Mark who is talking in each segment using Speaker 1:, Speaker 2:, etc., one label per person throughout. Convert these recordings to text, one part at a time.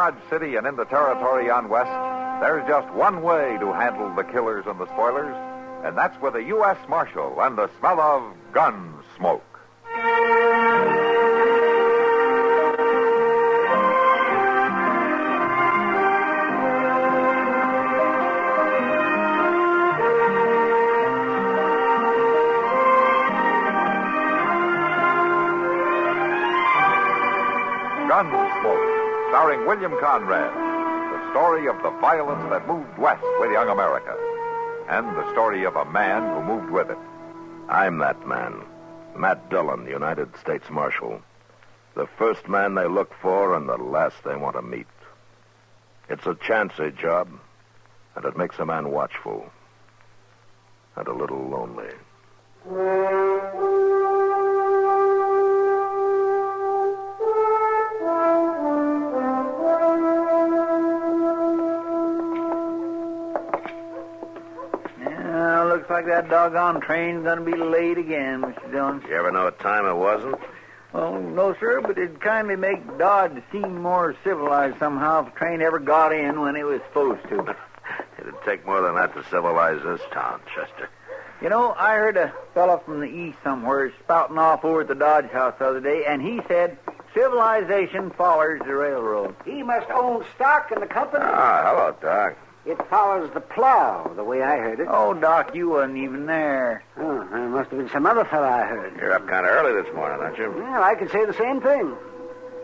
Speaker 1: Dodge City and in the territory on west, there's just one way to handle the killers and the spoilers, and that's with a U.S. Marshal and the smell of Gunsmoke. Gunsmoke, starring William Conrad, the story of the violence that moved west with young America, and the story of a man who moved with it.
Speaker 2: I'm that man, Matt Dillon, United States Marshal. The first man they look for and the last they want to meet. It's a chancy job, and it makes a man watchful and a little lonely.
Speaker 3: Looks like that doggone train's going to be late again, Mr. Dillon.
Speaker 2: You ever know what time it wasn't?
Speaker 3: Oh, no, sir, but it'd kindly make Dodge seem more civilized somehow if the train ever got in when it was supposed to.
Speaker 2: It'd take more than that to civilize this town, Chester.
Speaker 3: You know, I heard a fellow from the east somewhere spouting off over at the Dodge house the other day, and he said civilization follows the railroad.
Speaker 4: He must own stock in the company.
Speaker 2: Ah, hello, Doc.
Speaker 4: It follows the plow, the way I heard it.
Speaker 3: Oh, Doc, you wasn't even there.
Speaker 4: Oh, there must have been some other fellow I heard.
Speaker 2: You're up kind of early this morning, aren't you?
Speaker 4: Well, I could say the same thing.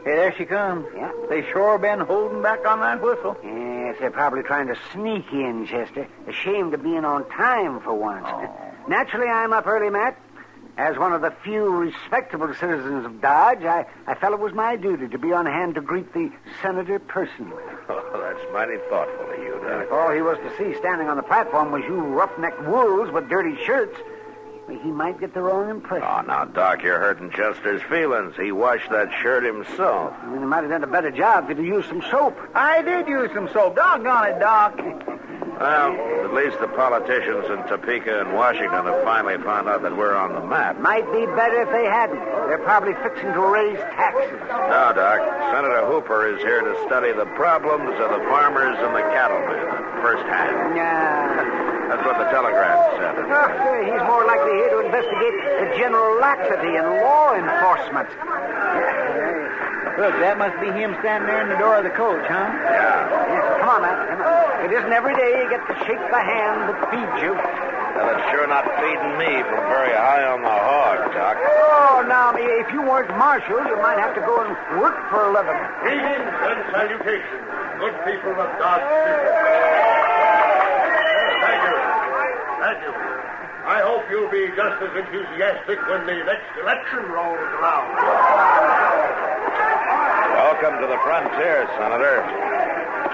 Speaker 3: Hey, there she comes.
Speaker 4: Yeah.
Speaker 3: They sure been holding back on that whistle.
Speaker 4: Yes, they're probably trying to sneak in, Chester. Ashamed of being on time for once.
Speaker 3: Oh.
Speaker 4: Naturally, I'm up early, Matt. As one of the few respectable citizens of Dodge, I felt it was my duty to be on hand to greet the senator personally.
Speaker 2: Oh, that's mighty thoughtful of you, Doc.
Speaker 4: If all he was to see standing on the platform was you roughneck wolves with dirty shirts, he might get the wrong impression.
Speaker 2: Oh, now, Doc, you're hurting Chester's feelings. He washed that shirt himself.
Speaker 4: I mean, he might have done a better job if he'd used some soap.
Speaker 3: I did use some soap. Doggone it, Doc.
Speaker 2: Well, at least the politicians in Topeka and Washington have finally found out that we're on the map.
Speaker 4: Might be better if they hadn't. They're probably fixing to raise taxes.
Speaker 2: No, Doc. Senator Hooper is here to study the problems of the farmers and the cattlemen firsthand. That's what the telegram said.
Speaker 4: He's more likely here to investigate the general laxity in law enforcement.
Speaker 3: Look, that must be him standing there in the door of the coach, huh?
Speaker 2: Yeah.
Speaker 4: Yes, come on, Matt. Come on. It isn't every day you get to shake the hand that feeds you.
Speaker 2: Well, it's sure not feeding me from very high on the hog, Doc.
Speaker 4: Oh, now, if you weren't marshal, you might have to go and work for a living.
Speaker 5: Greetings and salutations, good people of Dodge City. Thank you. Thank you. I hope you'll be just as enthusiastic when the next election rolls around.
Speaker 2: Welcome to the frontier, Senator.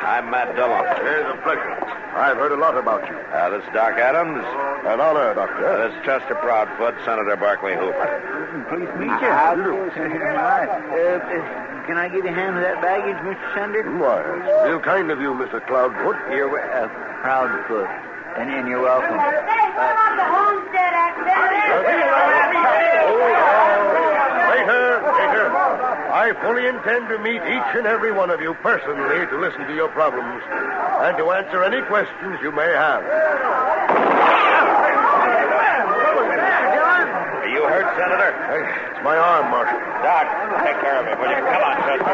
Speaker 2: I'm Matt Dillon.
Speaker 5: It's a pleasure. I've heard a lot about you.
Speaker 2: This is Doc Adams.
Speaker 5: An honor, Doctor.
Speaker 2: This is Chester Proudfoot, Senator Barclay Hooper.
Speaker 3: Pleased to meet you. How do you do? Can I give you a hand with that baggage, Mr. Senator?
Speaker 5: Why, it's real kind of you, Mr. Cloudfoot.
Speaker 3: You're Proudfoot. And you're welcome.
Speaker 6: the Homestead Act.
Speaker 5: Later. I fully intend to meet each and every one of you personally to listen to your problems and to answer any questions you may have.
Speaker 2: Are you hurt, Senator?
Speaker 5: It's my arm, Marshal.
Speaker 2: Doc, take care of it, will you? Come on, Chester.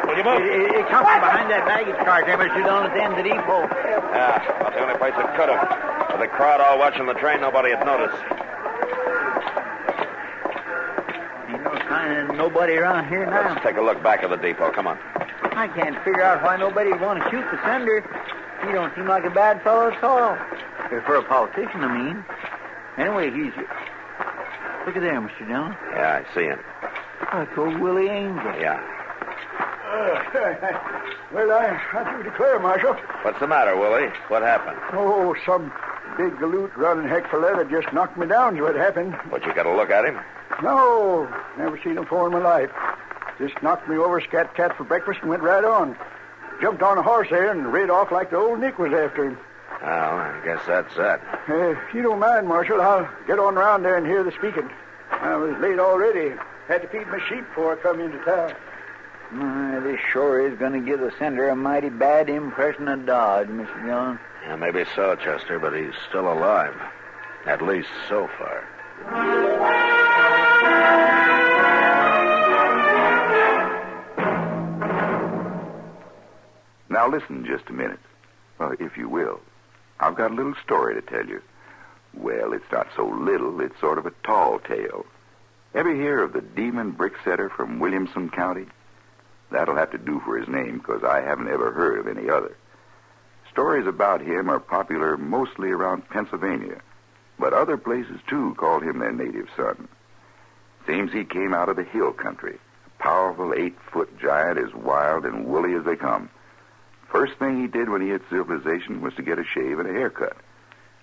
Speaker 2: Will you move?
Speaker 3: It comes from behind that baggage cart there, Mr. Dillon, at the end of the depot.
Speaker 2: Yeah, that's the only place it could have. With the crowd all watching the train, nobody had noticed.
Speaker 3: Nobody around here now.
Speaker 2: Let's take a look back at the depot. Come on.
Speaker 3: I can't figure out why nobody would want to shoot the senator. He don't seem like a bad fellow at all. For a politician, I mean. Anyway, he's... Look at there, Mr. Dillon.
Speaker 2: Yeah, I see him.
Speaker 3: That's old Willie Angel.
Speaker 2: Yeah.
Speaker 5: Well, I do declare, Marshal.
Speaker 2: What's the matter, Willie? What happened?
Speaker 5: Oh, some big galoot running heck for leather just knocked me down is what happened.
Speaker 2: What, you got a look at him?
Speaker 5: No, never seen him before in my life. Just knocked me over scat-cat for breakfast and went right on. Jumped on a horse there and rid off like the old Nick was after him.
Speaker 2: Well, I guess that's that.
Speaker 5: If you don't mind, Marshal, I'll get on around there and hear the speaking. I was late already. Had to feed my sheep before I come into town.
Speaker 3: This sure is going to give the senator a mighty bad impression of Dodge, Mr. Dillon.
Speaker 2: Yeah, maybe so, Chester, but he's still alive. At least so far.
Speaker 7: Now listen just a minute. Well, if you will. I've got a little story to tell you. Well, it's not so little. It's sort of a tall tale. Ever hear of the demon brick setter from Williamson County? That'll have to do for his name, because I haven't ever heard of any other. Stories about him are popular mostly around Pennsylvania, but other places, too, called him their native son. Seems he came out of the hill country, a powerful 8-foot giant as wild and woolly as they come. First thing he did when he hit civilization was to get a shave and a haircut.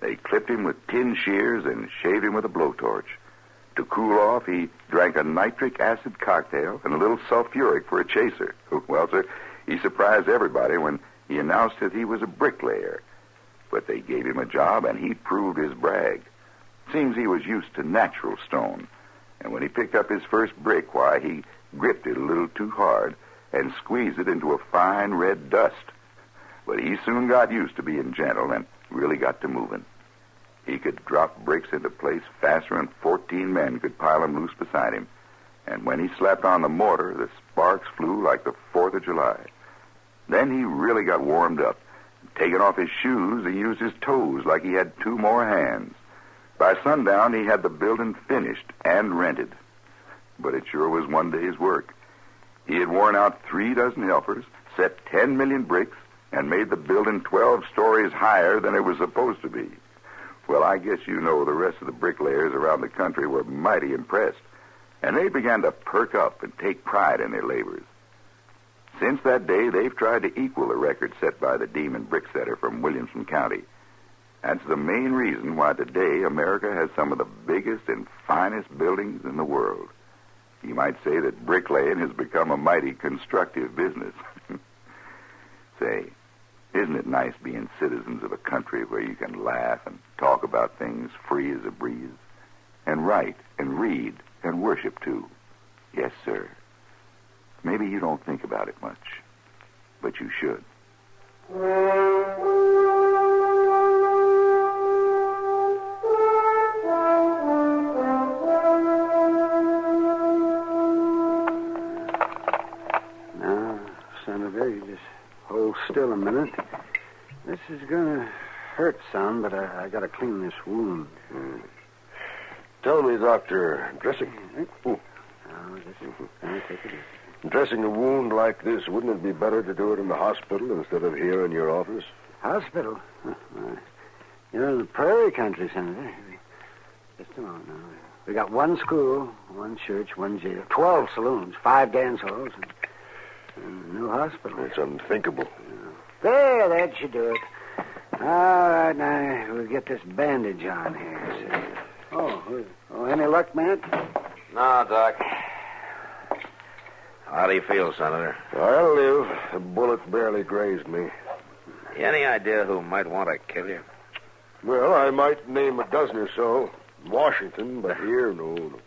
Speaker 7: They clipped him with tin shears and shaved him with a blowtorch. To cool off, he drank a nitric acid cocktail and a little sulfuric for a chaser. Well, sir, he surprised everybody when he announced that he was a bricklayer. But they gave him a job, and he proved his brag. Seems he was used to natural stone. And when he picked up his first brick, why, he gripped it a little too hard and squeezed it into a fine red dust. But he soon got used to being gentle and really got to moving. He could drop bricks into place faster than 14 men could pile them loose beside him. And when he slapped on the mortar, the sparks flew like the 4th of July. Then he really got warmed up. Taking off his shoes, he used his toes like he had 2 more hands. By sundown, he had the building finished and rented. But it sure was one day's work. He had worn out 3 dozen helpers, set 10 million bricks, and made the building 12 stories higher than it was supposed to be. Well, I guess you know the rest of the bricklayers around the country were mighty impressed, and they began to perk up and take pride in their labors. Since that day, they've tried to equal the record set by the demon brick setter from Williamson County. That's the main reason why today America has some of the biggest and finest buildings in the world. You might say that bricklaying has become a mighty constructive business. Say, isn't it nice being citizens of a country where you can laugh and talk about things free as a breeze? And write and read and worship, too. Yes, sir. Maybe you don't think about it much, but you should.
Speaker 4: Now, Senator, you just hold still a minute. This is going to hurt some, but I got to clean this wound.
Speaker 8: Tell me, Doctor, dressing...
Speaker 4: Take it easy.
Speaker 8: Dressing a wound like this, wouldn't it be better to do it in the hospital instead of here in your office?
Speaker 4: Hospital? You're in the prairie country, Senator. Just a moment now. We got 1 school, 1 church, 1 jail, 12 saloons, 5 dance halls, and no hospital.
Speaker 8: It's unthinkable.
Speaker 4: There, that should do it. All right, now we'll get this bandage on here. Senator. Oh, any luck, Matt?
Speaker 2: No, Doc. How do you feel, Senator?
Speaker 8: I'll live. The bullet barely grazed me.
Speaker 2: Any idea who might want to kill you?
Speaker 8: Well, I might name a dozen or so. Washington, but here, no.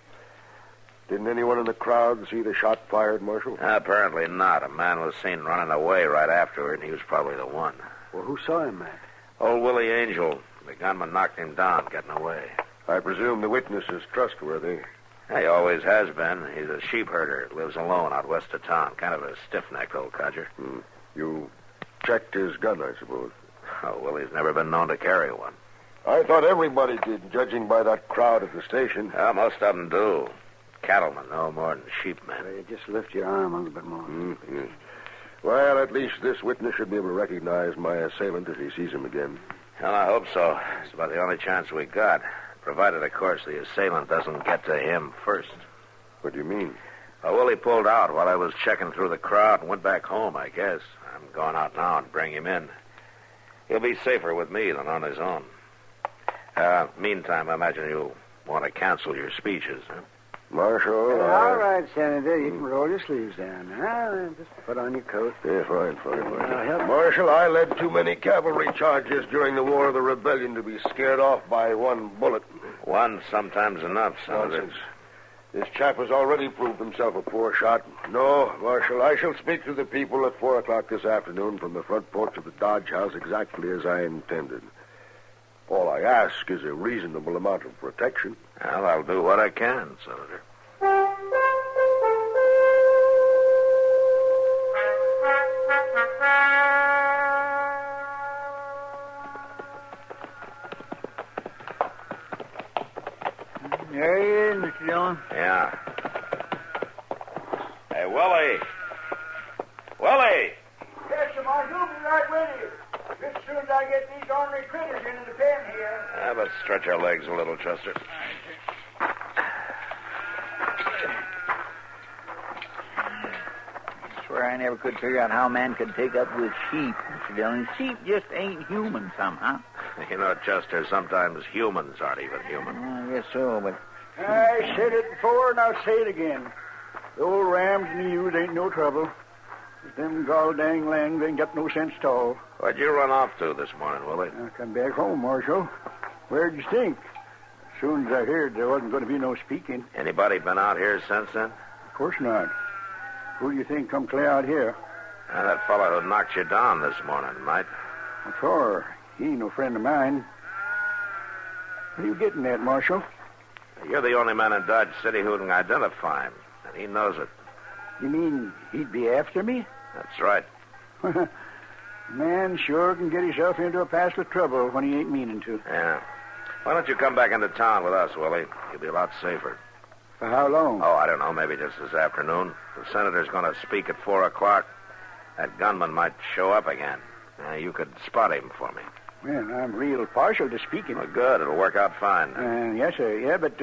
Speaker 8: Didn't anyone in the crowd see the shot fired, Marshal?
Speaker 2: Apparently not. A man was seen running away right afterward, and he was probably the one.
Speaker 4: Well, who saw him, Matt?
Speaker 2: Old Willie Angel. The gunman knocked him down, getting away.
Speaker 8: I presume the witness is trustworthy.
Speaker 2: He always has been. He's a sheep herder. Lives alone out west of town. Kind of a stiff-necked old codger.
Speaker 8: You checked his gun, I suppose.
Speaker 2: Oh, Willie's never been known to carry one.
Speaker 8: I thought everybody did, judging by that crowd at the station.
Speaker 2: Most of them do. Cattlemen, no more than sheepmen.
Speaker 4: Well, you just lift your arm a little bit more.
Speaker 8: Yes. Well, at least this witness should be able to recognize my assailant if he sees him again.
Speaker 2: Well, I hope so. It's about the only chance we got. Provided, of course, the assailant doesn't get to him first.
Speaker 8: What do you mean?
Speaker 2: Well, Willie pulled out while I was checking through the crowd and went back home, I guess. I'm going out now and bring him in. He'll be safer with me than on his own. Meantime, I imagine you'll want to cancel your speeches, huh?
Speaker 8: Marshal.
Speaker 4: All right, Senator. You can roll your sleeves down. Now, just put on your coat.
Speaker 8: Yeah, fine.
Speaker 4: help.
Speaker 8: Marshal, I led too many cavalry charges during the War of the Rebellion to be scared off by 1 bullet.
Speaker 2: One sometimes enough, Senator.
Speaker 8: Nonsense. This chap has already proved himself a poor shot. No, Marshal, I shall speak to the people at 4 o'clock this afternoon from the front porch of the Dodge House exactly as I intended. All I ask is a reasonable amount of protection.
Speaker 2: Well, I'll do what I can, Senator.
Speaker 3: There he is, Mr. Dillon.
Speaker 2: Yeah. Hey, Willie. Willie!
Speaker 5: Yes, sir, Marshal. Be right with you. Just as soon as I get these ornery critters into the pen here.
Speaker 2: Yeah, let's stretch our legs a little, Chester.
Speaker 3: I swear I never could figure out how a man could take up with sheep, Mr. Dillon. Sheep just ain't human somehow.
Speaker 2: You know, Chester, sometimes humans aren't even human.
Speaker 3: I guess so, but...
Speaker 5: I said it before, and I'll say it again. The old rams and the ewes ain't no trouble. But them gall-dang lambs ain't got no sense at all.
Speaker 2: What'd you run off to this morning, Willie?
Speaker 5: I come back home, Marshal. Where'd you think? As soon as I heard there wasn't going to be no speaking.
Speaker 2: Anybody been out here since then?
Speaker 5: Of course not. Who do you think come clear out here?
Speaker 2: That fellow who knocked you down this morning, Mike.
Speaker 5: What for? He ain't no friend of mine. What are you getting at, Marshal?
Speaker 2: You're the only man in Dodge City who can identify him, and he knows it.
Speaker 5: You mean he'd be after me?
Speaker 2: That's right.
Speaker 5: Man sure can get himself into a past of trouble when he ain't meaning to.
Speaker 2: Yeah. Why don't you come back into town with us, Willie? You'll be a lot safer.
Speaker 5: For how long?
Speaker 2: Oh, I don't know. Maybe just this afternoon. The senator's going to speak at 4 o'clock. That gunman might show up again. You could spot him for me.
Speaker 5: Well, I'm real partial to speaking.
Speaker 2: Well, good. It'll work out fine.
Speaker 5: Yes, sir. Yeah, but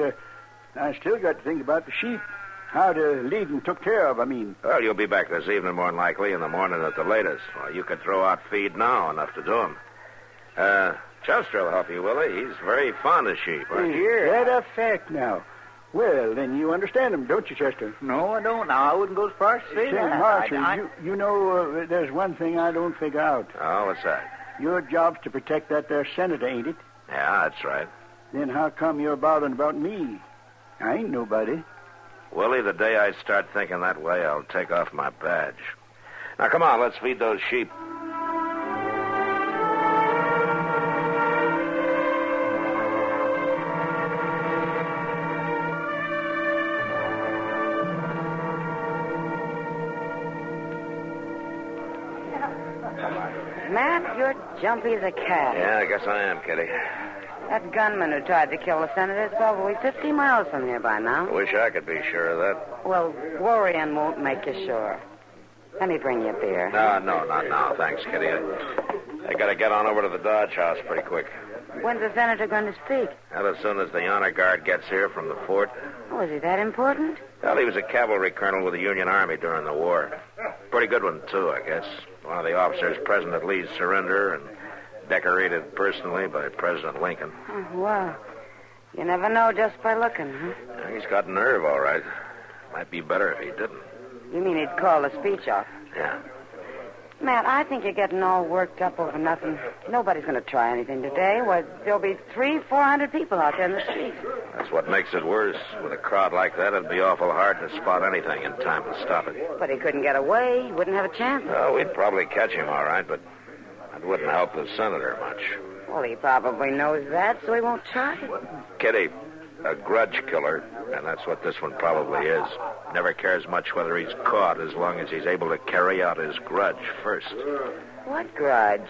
Speaker 5: I still got to think about the sheep. How to leave them took care of, I mean.
Speaker 2: Well, you'll be back this evening, more than likely, in the morning at the latest. Well, you could throw out feed now, enough to do them. Chester will help you, Willie. He's very fond of sheep, aren't you?
Speaker 5: Is that a fact now? Well, then you understand them, don't you, Chester?
Speaker 3: No, I don't. Now, I wouldn't go as far as to say that.
Speaker 5: Marshal, you know, there's one thing I don't figure out.
Speaker 2: Oh, what's that?
Speaker 5: Your job's to protect that there senator, ain't it?
Speaker 2: Yeah, that's right.
Speaker 5: Then how come you're bothering about me? I ain't nobody.
Speaker 2: Willie, the day I start thinking that way, I'll take off my badge. Now, come on, let's feed those sheep.
Speaker 6: Matt, you're jumpy as a cat.
Speaker 2: Yeah, I guess I am, Kitty.
Speaker 6: That gunman who tried to kill the senator is probably 50 miles from here by now.
Speaker 2: Wish I could be sure of that.
Speaker 6: Well, worrying won't make you sure. Let me bring you a beer.
Speaker 2: No, not now. Thanks, Kitty. I got to get on over to the Dodge House pretty quick.
Speaker 6: When's the senator going to speak?
Speaker 2: Well, as soon as the honor guard gets here from the fort.
Speaker 6: Oh, is he that important?
Speaker 2: Well, he was a cavalry colonel with the Union Army during the war. Pretty good one, too, I guess. One of the officers present at Lee's surrender and decorated personally by President Lincoln.
Speaker 6: Oh, well, you never know just by looking, huh?
Speaker 2: Yeah, he's got nerve, all right. Might be better if he didn't.
Speaker 6: You mean he'd call the speech off?
Speaker 2: Yeah.
Speaker 6: Matt, I think you're getting all worked up over nothing. Nobody's going to try anything today. Well, there'll be 300-400 people out there in the street.
Speaker 2: That's what makes it worse. With a crowd like that, it'd be awful hard to spot anything in time to stop it.
Speaker 6: But he couldn't get away. He wouldn't have a chance.
Speaker 2: Oh, we'd probably catch him, all right, but that wouldn't help the senator much.
Speaker 6: Well, he probably knows that, so he won't try.
Speaker 2: Kitty, a grudge killer, and that's what this one probably is. Never cares much whether he's caught as long as he's able to carry out his grudge first.
Speaker 6: What grudge?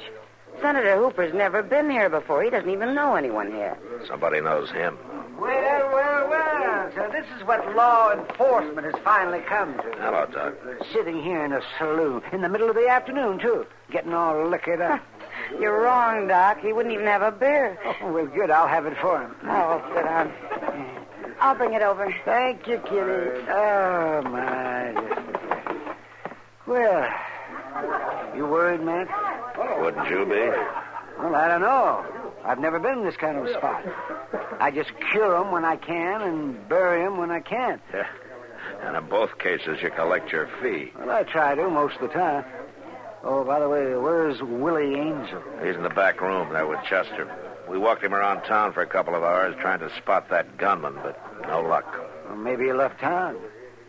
Speaker 6: Senator Hooper's never been here before. He doesn't even know anyone here.
Speaker 2: Somebody knows him.
Speaker 4: Well. So this is what law enforcement has finally come to.
Speaker 2: Hello, Doc.
Speaker 4: Sitting here in a saloon in the middle of the afternoon, too. Getting all liquored up.
Speaker 6: You're wrong, Doc. He wouldn't even have a beer.
Speaker 4: Oh, well, good. I'll have it for him.
Speaker 6: Oh, sit down. I'll bring it over.
Speaker 4: Thank you, Kitty. Oh, my. Well, you worried, Matt?
Speaker 2: Wouldn't you be?
Speaker 4: Well, I don't know. I've never been in this kind of a spot. I just cure 'em when I can and bury 'em when I can't.
Speaker 2: Yeah. And in both cases, you collect your fee.
Speaker 4: Well, I try to most of the time. Oh, by the way, where's Willie Angel?
Speaker 2: He's in the back room there with Chester. We walked him around town for a couple of hours trying to spot that gunman, but no luck.
Speaker 4: Well, maybe he left town.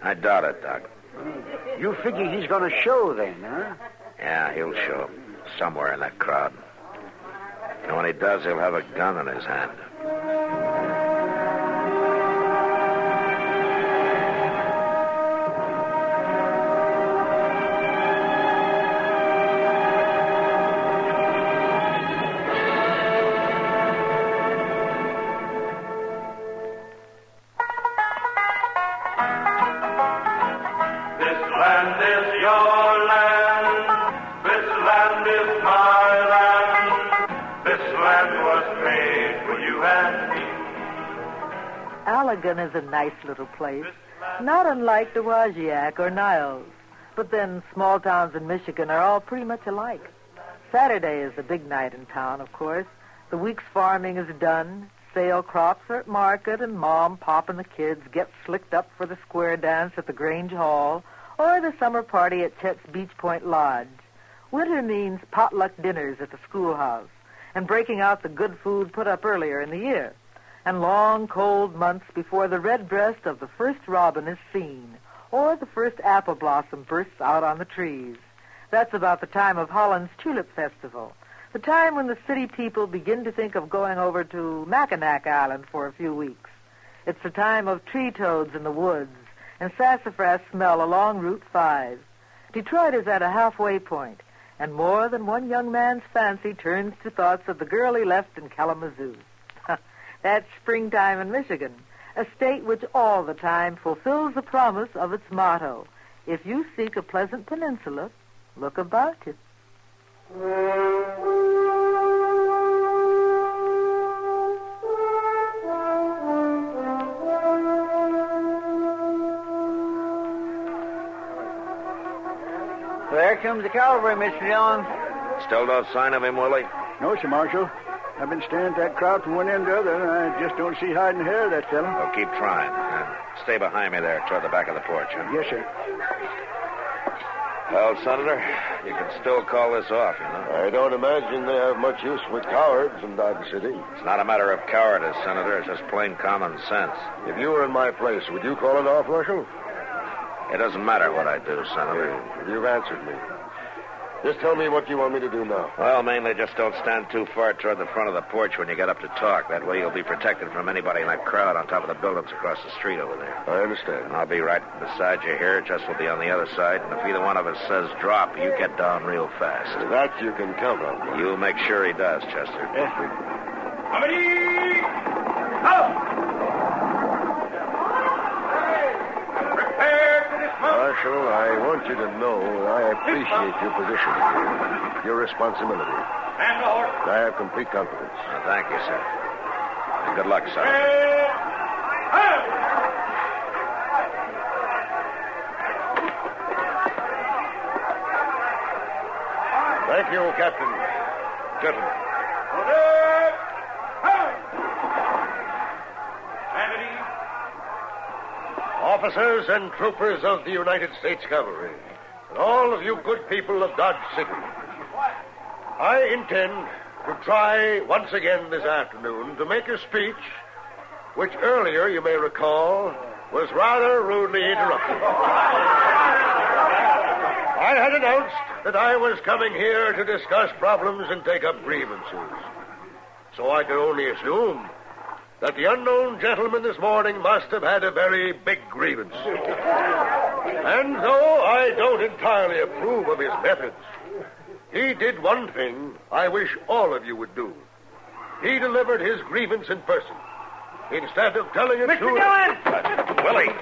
Speaker 2: I doubt it, Doc.
Speaker 4: You figure he's going to show then, huh?
Speaker 2: Yeah, he'll show up somewhere in that crowd. And when he does, he'll have a gun in his hand.
Speaker 9: Allegan is a nice little place, not unlike Dowagiac or Niles. But then small towns in Michigan are all pretty much alike. Saturday is the big night in town, of course. The week's farming is done. Sale crops are at market, and Mom, Pop, and the kids get slicked up for the square dance at the Grange Hall or the summer party at Chet's Beach Point Lodge. Winter means potluck dinners at the schoolhouse and breaking out the good food put up earlier in the year, and long, cold months before the red breast of the first robin is seen or the first apple blossom bursts out on the trees. That's about the time of Holland's Tulip Festival, the time when the city people begin to think of going over to Mackinac Island for a few weeks. It's the time of tree toads in the woods and sassafras smell along Route 5. Detroit is at a halfway point, and more than one young man's fancy turns to thoughts of the girl he left in Kalamazoo. That's springtime in Michigan, a state which all the time fulfills the promise of its motto: if you seek a pleasant peninsula, look about you.
Speaker 3: There comes the cavalry, Mr. Dillon.
Speaker 2: Still no sign of him, Willie?
Speaker 5: No, sir, Marshal. I've been staring at that crowd from one end to the other, and I just don't see hide and hair of that fellow.
Speaker 2: Well, keep trying. And stay behind me there toward the back of the porch, huh?
Speaker 5: Yes, sir.
Speaker 2: Well, Senator, you can still call this off, you know.
Speaker 8: I don't imagine they have much use for cowards in Dodge City.
Speaker 2: It's not a matter of cowardice, Senator. It's just plain common sense.
Speaker 8: If you were in my place, would you call it off, Marshal?
Speaker 2: It doesn't matter what I do, Senator.
Speaker 8: You've answered me. Just tell me what you want me to do now.
Speaker 2: Well, mainly just don't stand too far toward the front of the porch when you get up to talk. That way you'll be protected from anybody in that crowd on top of the buildings across the street over there.
Speaker 8: I understand.
Speaker 2: And I'll be right beside you here. Jess will be on the other side. And if either one of us says drop, you get down real fast.
Speaker 8: That you can count on.
Speaker 2: You make sure he does, Chester.
Speaker 5: Yes, sir.
Speaker 10: Company! Out! Prepare to dismount!
Speaker 8: Marshal, I want you to know I appreciate your position, your responsibility.
Speaker 10: And the horse.
Speaker 8: I have complete confidence.
Speaker 2: Well, thank you, sir. And good luck, Senator.
Speaker 8: Thank you, Captain. Gentlemen. Officers and troopers of the United States Cavalry, and all of you good people of Dodge City, I intend to try once again this afternoon to make a speech which earlier, you may recall, was rather rudely interrupted. I had announced that I was coming here to discuss problems and take up grievances. So I could only assume that the unknown gentleman this morning must have had a very big grievance. And though I don't entirely approve of his methods, he did one thing I wish all of you would do. He delivered his grievance in person, instead of telling it to...
Speaker 10: Mr. Dillon!
Speaker 2: Willie!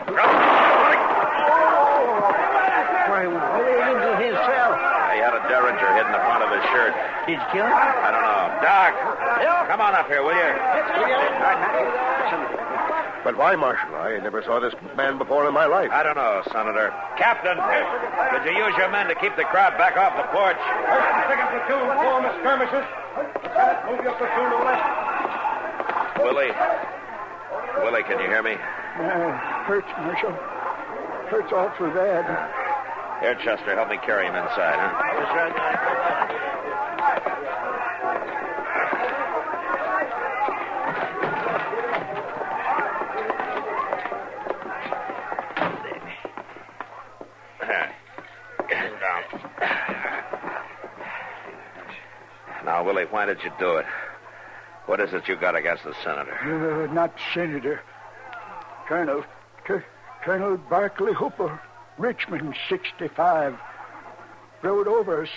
Speaker 4: Willie into his cell.
Speaker 2: He had a derringer hidden in the front of his shirt.
Speaker 4: Did you kill him?
Speaker 2: I don't know. Doc! Come on up here, will you?
Speaker 8: But why, Marshal? I never saw this man before in my life.
Speaker 2: I don't know, Senator. Captain, could you use your men to keep the crowd back off the porch?
Speaker 10: First and second platoon form the skirmishers. Lieutenant, move your platoon to the left.
Speaker 2: Willie, can you hear me?
Speaker 5: Hurts, Marshal. Hurts awful bad.
Speaker 2: Here, Chester, help me carry him inside, huh?
Speaker 4: Yes, sir.
Speaker 2: Willie, why did you do it? What is it you got against the senator?
Speaker 5: Not senator. Colonel Barclay Hooper, Richmond, 65. Rode over us,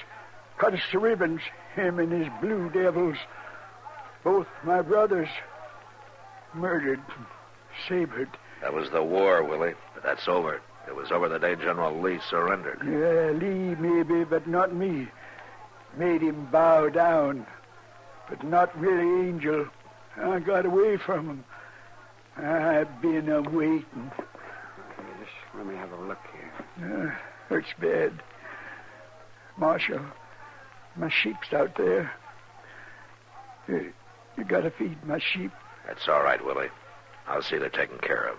Speaker 5: cut us to ribbons, him and his Blue Devils. Both my brothers murdered, sabred.
Speaker 2: That was the war, Willie, but that's over. It was over the day General Lee surrendered.
Speaker 5: Yeah, Lee maybe, but not me. Made him bow down, but not really Angel. I got away from him. I've been a-waiting.
Speaker 4: Just let me have a look here.
Speaker 5: Hurts bad. Marshal, my sheep's out there. You gotta feed my sheep.
Speaker 2: That's all right, Willie. I'll see they're taken care of.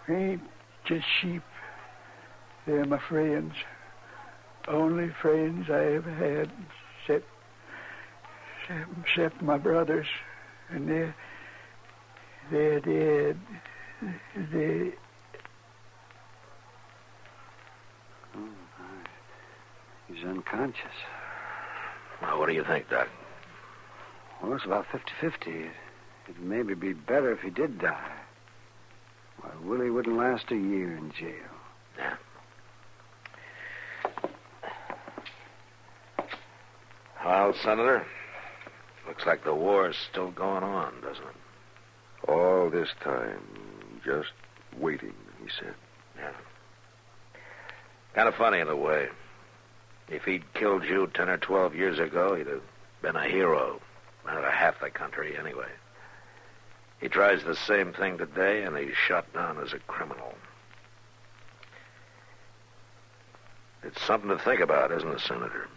Speaker 5: Ain't just sheep. They're my friends. Only friends I ever had, except my brothers. And they're dead.
Speaker 4: He's unconscious.
Speaker 2: Well, what do you think, Doc?
Speaker 4: Well, it's about 50-50. It'd maybe be better if he did die. Why, Willie wouldn't last a year in jail.
Speaker 2: Yeah. Well, Senator, looks like the war's still going on, doesn't it?
Speaker 8: All this time, just waiting, he said.
Speaker 2: Yeah. Kind of funny in a way. If he'd killed you 10 or 12 years ago, he'd have been a hero. Out of half the country, anyway. He tries the same thing today, and he's shot down as a criminal. It's something to think about, isn't it, Senator?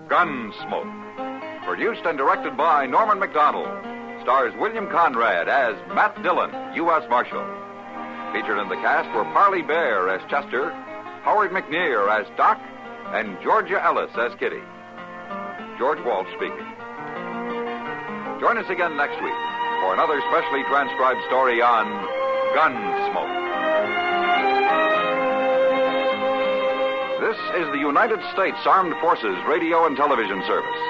Speaker 1: Gunsmoke, produced and directed by Norman MacDonald, stars William Conrad as Matt Dillon, U.S. Marshal. Featured in the cast were Parley Bear as Chester, Howard McNear as Doc, and Georgia Ellis as Kitty. George Walsh speaking. Join us again next week for another specially transcribed story on Gunsmoke. This is the United States Armed Forces Radio and Television Service.